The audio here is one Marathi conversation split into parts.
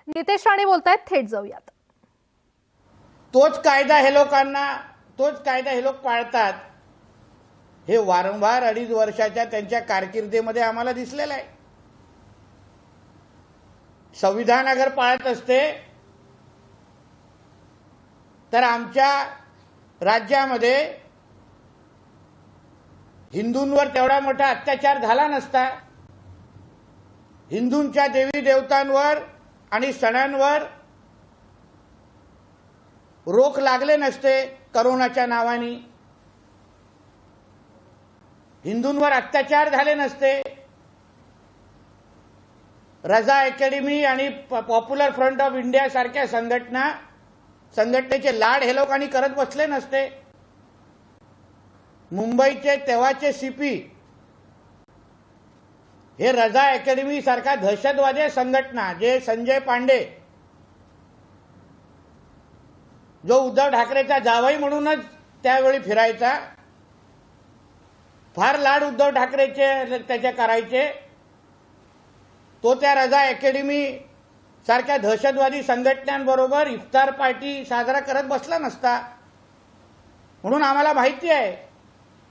नितेश राणे बोलतायत, थेट जाऊयात. तोच कायदा हे लोक पाळतात हे वारंवार 2.5 वर्षाच्या त्यांच्या कारकिर्दीमध्ये आम्हाला दिसलेलं आहे. संविधान अगर पाळत असते तर आमच्या राज्यामध्ये हिंदूंवर तेवढा मोठा अत्याचार झाला नसता. हिंदूंच्या देवी देवतांवर आणि सणांवर रोख लागले नसते. करोनाच्या नावाने हिंदूंवर अत्याचार झाले नसते. रजा अकॅडमी आणि पॉप्युलर फ्रंट ऑफ इंडिया सारख्या संघटनेचे लाड हे लोकांनी करत बसले नसते. मुंबईचे तेव्हाचे सीपी हे रजा अकॅडमी सारखा दहशतवादी संघटना, जे संजय पांडे जो उद्धव ठाकरेचा जावई म्हणूनच त्यावेळी फिरायचा, फार लाड उद्धव ठाकरेचे त्याचे करायचे, तो त्या रजा अकॅडमी सारख्या दहशतवादी संघटनांबरोबर इफ्तार पार्टी साजरा करत बसला नसता. म्हणून आम्हाला माहिती आहे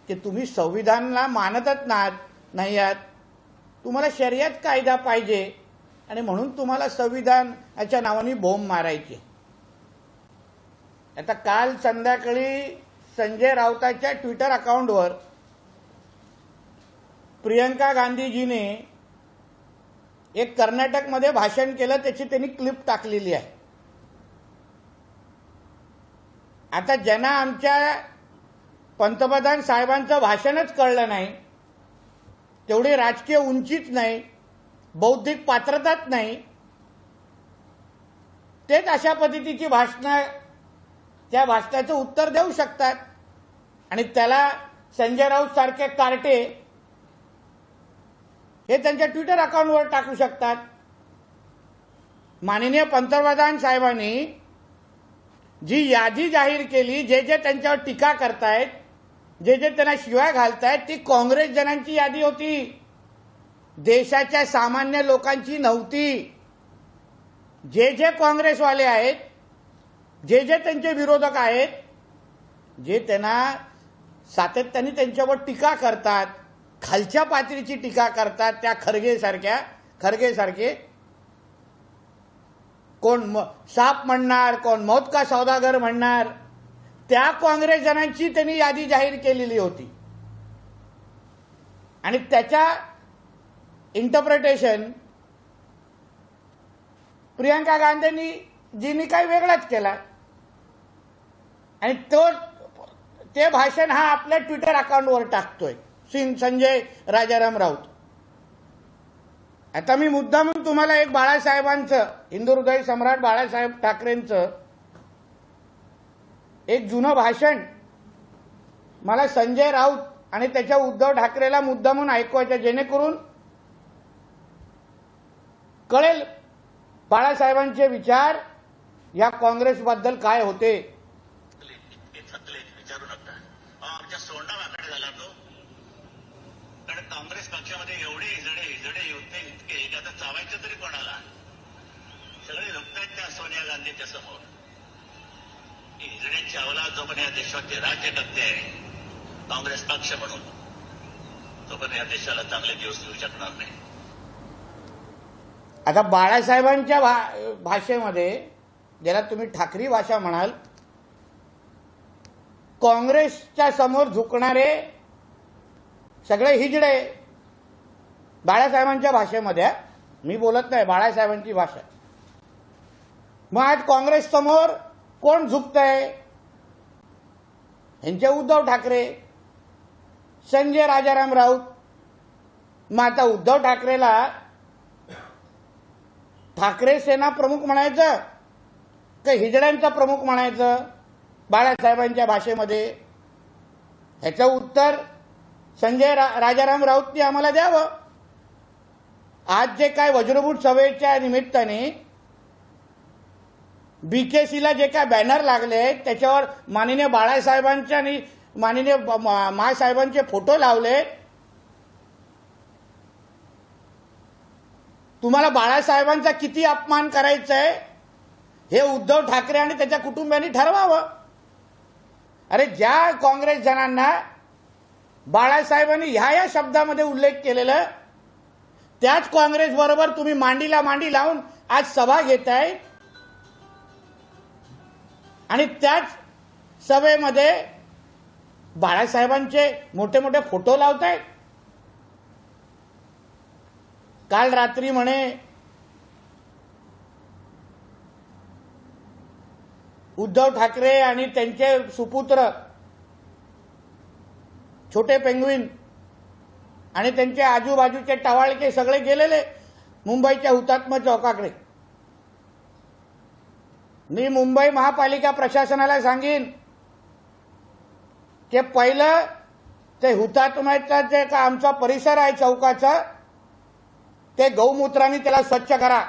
की तुम्ही संविधानाला मानतच नाही आहात. तुम्हाला शर्यत कायदा पाहिजे आणि म्हणून तुम्हाला संविधानाच्या नावाने बोंब मारायचे. आता काल संध्याकाळी संजय राऊतांच्या ट्विटर अकाउंटवर प्रियंका गांधीजीने एक कर्नाटकमध्ये भाषण केलं, त्याची त्यांनी क्लिप टाकलेली आहे. आता ज्यांना आमच्या पंतप्रधान साहेबांचं भाषणच कळलं नाही, तेवढी राजकीय उंचीच नाही, बौद्धिक पात्रताच नाही, तेच अशा पद्धतीची भाषणं त्या भाषणाचं उत्तर देऊ शकतात. आणि त्याला संजय राऊत सारखे कार्टे हे त्यांच्या ट्विटर अकाउंटवर टाकू शकतात. माननीय पंतप्रधान साहेबांनी जी यादी जाहीर केली, जे जे त्यांच्यावर टीका करतायत, जे जे त्यांना शिवाय घालतायत, ती काँग्रेस जनांची यादी होती, देशाच्या सामान्य लोकांची नव्हती. जे जे काँग्रेसवाले आहेत, जे जे त्यांचे विरोधक आहेत, जे त्यांना सातत्याने त्यांच्यावर टीका करतात, खालच्या पातळीची टीका करतात, त्या खरगे सारखे कोण साप म्हणणार, कोण मौत का सौदागर म्हणणार, त्या काँग्रेस जनांची त्यांनी यादी जाहीर केलेली होती. आणि त्याच्या इंटरप्रिटेशन प्रियंका गांधीजींनी काही वेगळाच केला. आणि ते भाषण हा आपल्या ट्विटर अकाउंटवर टाकतोय संजय राजाराम राऊत. आता मी मुद्दामून तुम्हाला एक बाळासाहेबांचं, हिंदू हृदय सम्राट बाळासाहेब ठाकरेंचं एक जुनं भाषण मला संजय राऊत आणि त्याच्या उद्धव ठाकरेला मुद्दामून ऐकवायचं, जेणेकरून कळेल बाळासाहेबांचे विचार या काँग्रेसबद्दल काय होते. विचारू नका, आमच्या सोंडा वाकडे झाला तो. कारण काँग्रेस पक्षामध्ये एवढे हिजडे होते इतके की आता चावायचं तरी कोणाला. सगळे झुकतायत त्या सोनिया गांधीच्या समोर. हिजडे चावला जो पण या देशाचे राज्यकर्ते आहे काँग्रेस पक्ष म्हणून, तो पण या देशाला चांगले दिवस येऊ शकणार नाही. आता बाळासाहेबांच्या भाषेमध्ये, ज्याला तुम्ही ठाकरी भाषा म्हणाल, काँग्रेसच्या समोर झुकणारे सगळे हिजडे बाळासाहेबांच्या भाषेमध्ये, मी बोलत नाही, बाळासाहेबांची भाषा. मग आज काँग्रेस समोर कोण झुकतंय? ह्यांचे उद्धव ठाकरे, संजय राजाराम राऊत. मग आता उद्धव ठाकरेला ठाकरे सेना प्रमुख म्हणायचं का हिजड्यांचा प्रमुख म्हणायचं बाळासाहेबांच्या भाषेमध्ये? ह्याचं उत्तर संजय राजाराम राऊतनी आम्हाला द्यावं. आज जे काय वज्रमूठ सभेच्या निमित्ताने बीकेसीला जे काय बॅनर लागले, त्याच्यावर माननीय बाळासाहेबांचे आणि माननीय मासाहेबांचे फोटो लावले. तुम्हाला बाळासाहेबांचा किती अपमान करायचा आहे हे उद्धव ठाकरे आणि त्याच्या कुटुंबियांनी ठरवावं. अरे ज्या काँग्रेस जनांना बाळासाहेबांनी ह्या शब्दामध्ये उल्लेख केलेला त्याच काँग्रेस बरोबर तुम्ही मांडीला मांडी लावून आज सभा घेताय आणि त्याच सभेमध्ये बाळासाहेबांचे मोठे मोठे फोटो लावतायत. काल रात्री म्हणे उद्धव ठाकरे आणि त्यांचे सुपुत्र छोटे पेंग्विन आणि त्यांचे आजूबाजूचे टवाळके सगळे गेलेले मुंबईच्या हुतात्मा चौकाकडे. मी मुंबई महापालिका प्रशासनाला सांगेन की पहिलं ते हुतात्म्याचा जे का आमचा परिसर आहे चौकाचा ते गौमूत्राने त्याला स्वच्छ करा.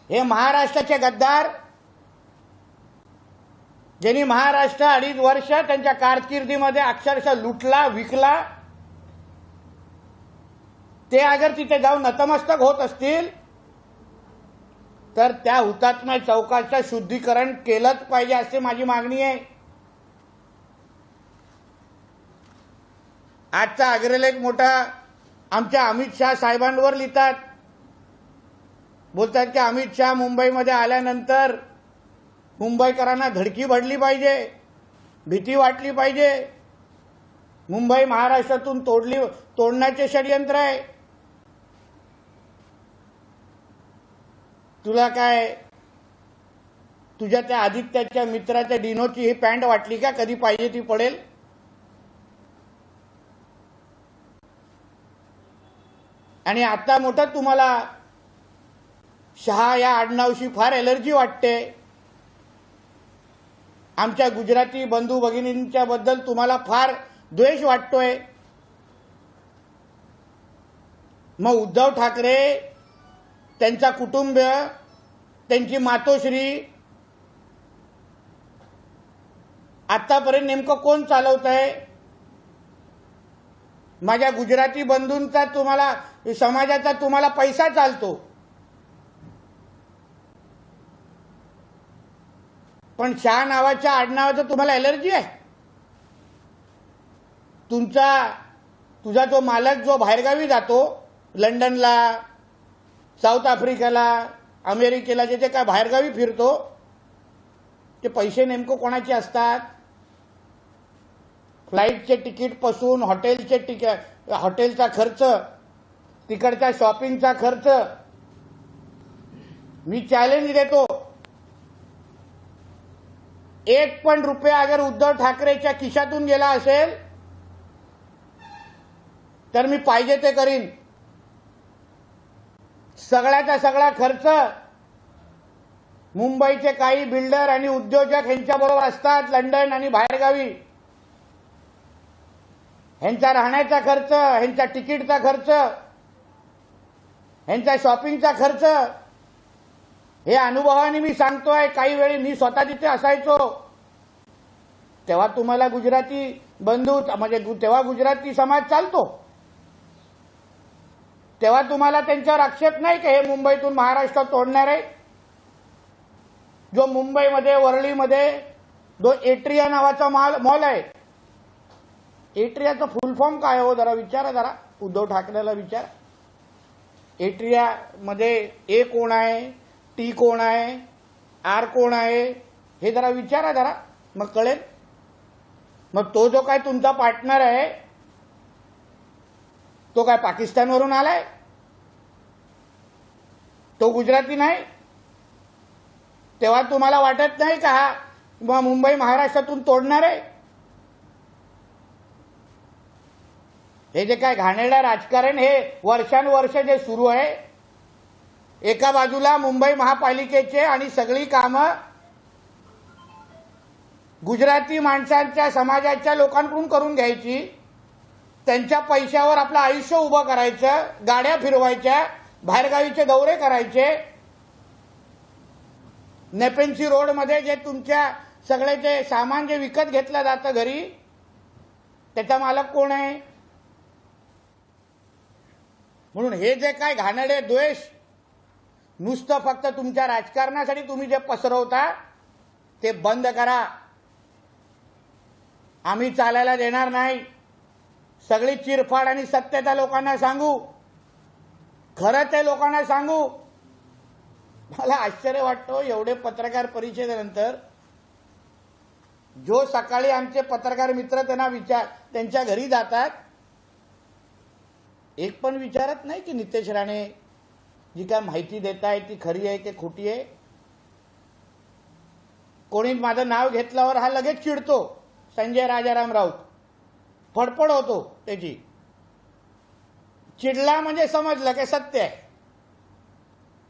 हे महाराष्ट्राचे गद्दार ज्यांनी महाराष्ट्र 2.5 वर्ष त्यांच्या कारकिर्दीमध्ये अक्षरशः लुटला विकला ते अगर तिथे जाऊन नतमस्तक होत असतील तर त्या हुतात्मा चौकाचं शुद्धीकरण केलंच पाहिजे अशी माझी मागणी आहे. आजचा अग्रलेख मोठा आमच्या अमित शाह साहेबांवर लिहितात. बोलतात की अमित शाह मुंबईमध्ये आल्यानंतर मुंबईकरांना धडकी भरली पाहिजे, भीती वाटली पाहिजे. मुंबई महाराष्ट्रातून तोडण्याचे षडयंत्र आहे. तुला काय तुझ्या त्या आदित्याच्या मित्राच्या डिनोची ही पॅन्ट वाटली का कधी पाहिजे ती पडेल. आणि आता मोठं तुम्हाला शहा या आडनावशी फार एलर्जी वाटते. आमच्या गुजराती बंधू भगिनींच्या बद्दल तुम्हाला फार द्वेष वाटतोय. मग उद्धव ठाकरे त्यांचा कुटुंब त्यांची मातोश्री आतापर्यंत नेमकं कोण चालवत आहे. माझ्या गुजराती बंधूंचा तुम्हाला समाजाचा तुम्हाला पैसा चालतो पण शाह नावाच्या आडनावाचं तुम्हाला एलर्जी आहे. तुझा जो मालक जो बाहेरगावी जातो लंडनला साऊथ आफ्रिकेला अमेरिकेला जे काय बाहेरगावी फिरतो ते पैसे नेमकं कोणाचे असतात. फ्लाईटचे तिकीट पासून हॉटेलचा खर्च तिकडच्या शॉपिंगचा खर्च. मी चॅलेंज देतो 1 पण रुपया अगर उद्धव ठाकरेच्या खिशातून गेला असेल तर मी पाहिजे ते करीन. सगळ्याचा सगळा खर्च मुंबईचे काही बिल्डर आणि उद्योजक ह्यांच्याबरोबर असतात लंडन आणि बाहेरगावी. ह्यांचा राहण्याचा खर्च, ह्यांचा तिकीटचा खर्च, ह्यांचा शॉपिंगचा खर्च हे अनुभवाने मी सांगतोय. काही वेळी मी स्वतः तिथे असायचो तेव्हा तुम्हाला गुजराती बंधू म्हणजे तेव्हा गुजराती समाज चालतो तेव्हा तुम्हाला त्यांच्यावर आक्षेप नाही की हे मुंबईतून महाराष्ट्रात तोडणार आहे. जो मुंबईमध्ये वरळीमध्ये जो एट्रिया नावाचा मॉल आहे एट्रियाचा फुल फॉर्म काय हो जरा विचारा जरा उद्धव ठाकरेला विचार. एट्रियामध्ये ए कोण आहे, टी कोण आहे, आर कोण आहे हे जरा विचारा जरा मग कळेल. मग तो जो काय तुमचा पार्टनर आहे तो काय पाकिस्तानवरून आलाय, तो गुजराती नाही. तेव्हा तुम्हाला वाटत नाही का हा मुंबई महाराष्ट्रातून तोडणार आहे. हे जे काय घाणेरडं राजकारण हे वर्षानुवर्ष जे सुरू आहे. एका बाजूला मुंबई महापालिकेचे आणि सगळी कामं गुजराती माणसांच्या समाजाच्या लोकांकडून करून घ्यायची, त्यांच्या पैशावर आपलं आयुष्य उभं करायचं, गाड्या फिरवायच्या, बाहेरगावीचे दौरे करायचे. नेपेन्सी रोडमध्ये जे तुमच्या सगळे जे सामान जे विकत घेतलं जातं घरी त्याचा मालक कोण आहे. म्हणून हे जे काय घाणेरडे द्वेष नुसतं फक्त तुमच्या राजकारणासाठी तुम्ही जे पसरवता ते बंद करा. आम्ही चालायला देणार नाही. सगळी चिरफाड आणि सत्यता लोकांना सांगू, खरं ते लोकांना सांगू. मला आश्चर्य वाटतं एवढे पत्रकार परिषदेनंतर जो सकाळी आमचे पत्रकार मित्र त्यांच्या घरी जातात, एक पण विचारत नाही की नितेश राणे जी काय माहिती देत आहे ती खरी आहे की खोटी आहे. कोणी माझं नाव घेतल्यावर हा लगेच चिडतो. संजय राजाराम राऊत फडफड होतो त्याची. चिडला म्हणजे समजलं की सत्य आहे.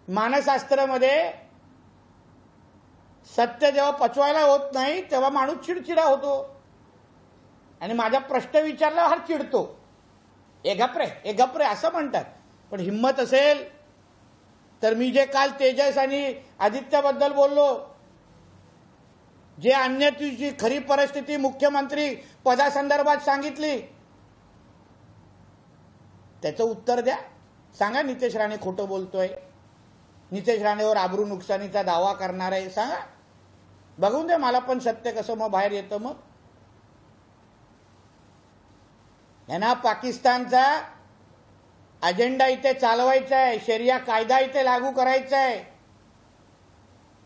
मानसशास्त्रामध्ये सत्य जेव्हा पचवायला होत नाही तेव्हा माणूस चिडचिडा होतो. आणि माझा प्रश्न विचारला हा चिडतो. ए गप्रे असं म्हणतात. पण हिम्मत असेल तर मी जे काल तेजस आणि आदित्यबद्दल बोललो, जे अन्यतेची खरी परिस्थिती मुख्यमंत्री पदासंदर्भात सांगितली, त्याचं उत्तर द्या. सांगा नितेश राणे खोटं बोलतोय, नितेश राणेवर आबरू नुकसानीचा दावा करणार आहे, सांगा. बघून दे मला पण सत्य कसं मग बाहेर येतं. मग यांना पाकिस्तानचा अजेंडा इथे चालवायचा आहे, शरिया कायदा इथे लागू करायचा आहे.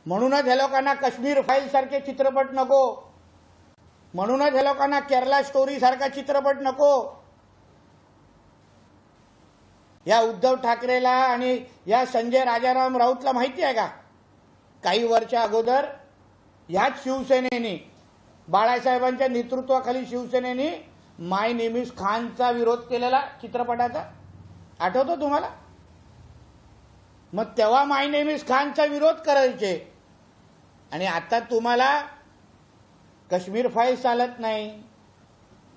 म्हणूनच या लोकांना काश्मीर फाईल सारखे चित्रपट नको. म्हणूनच या लोकांना केरला स्टोरी सारखा चित्रपट नको. या उद्धव ठाकरेला आणि या संजय राजाराम राऊतला माहिती आहे का, काही वर्षा अगोदर ह्याच शिवसेनेने, बाळासाहेबांच्या नेतृत्वाखाली शिवसेनेने माय नेम इज खानचा विरोध केलेला चित्रपटाचा, आठवतो तुम्हाला? मग तेव्हा माय नेम इज खानचा विरोध करायचे आणि आता तुम्हाला काश्मीर फाईल चालत नाही,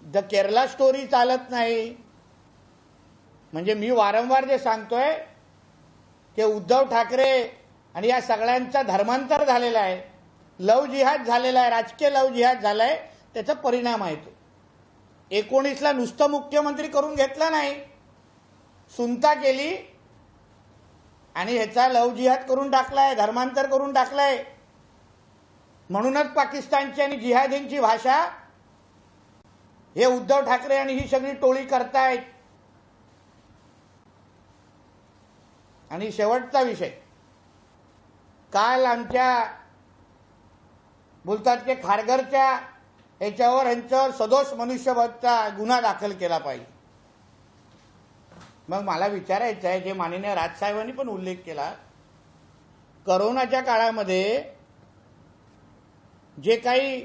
द केरला स्टोरी चालत नाही. म्हणजे मी वारंवार जे सांगतोय की उद्धव ठाकरे आणि या सगळ्यांचा धर्मांतर झालेला आहे, लव जिहाद झालेला आहे, राजकीय लव जिहाद झालाय. त्याचा परिणाम आहे तो. 19ला नुसतं मुख्यमंत्री करून घेतला नाही, सुनता केली आणि ह्याचा लव जिहाद करून टाकलाय, धर्मांतर करून टाकलाय. म्हणूनच पाकिस्तानची आणि जिहादींची भाषा हे उद्धव ठाकरे आणि ही सगळी टोळी करतायत. आणि शेवटचा विषय, काल आमच्या बोलतात की खारघरच्या यांच्यावर सदोष मनुष्यवधचा गुन्हा दाखल केला पाहिजे. मग मला विचारायचं आहे, जे माननीय राजसाहेबांनी पण उल्लेख केला, करोनाच्या काळामध्ये जे काही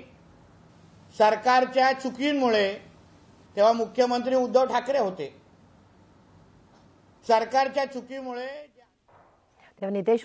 सरकारच्या चुकींमुळे, तेव्हा मुख्यमंत्री उद्धव ठाकरे होते, सरकारच्या चुकीमुळे तेव्हा नितेश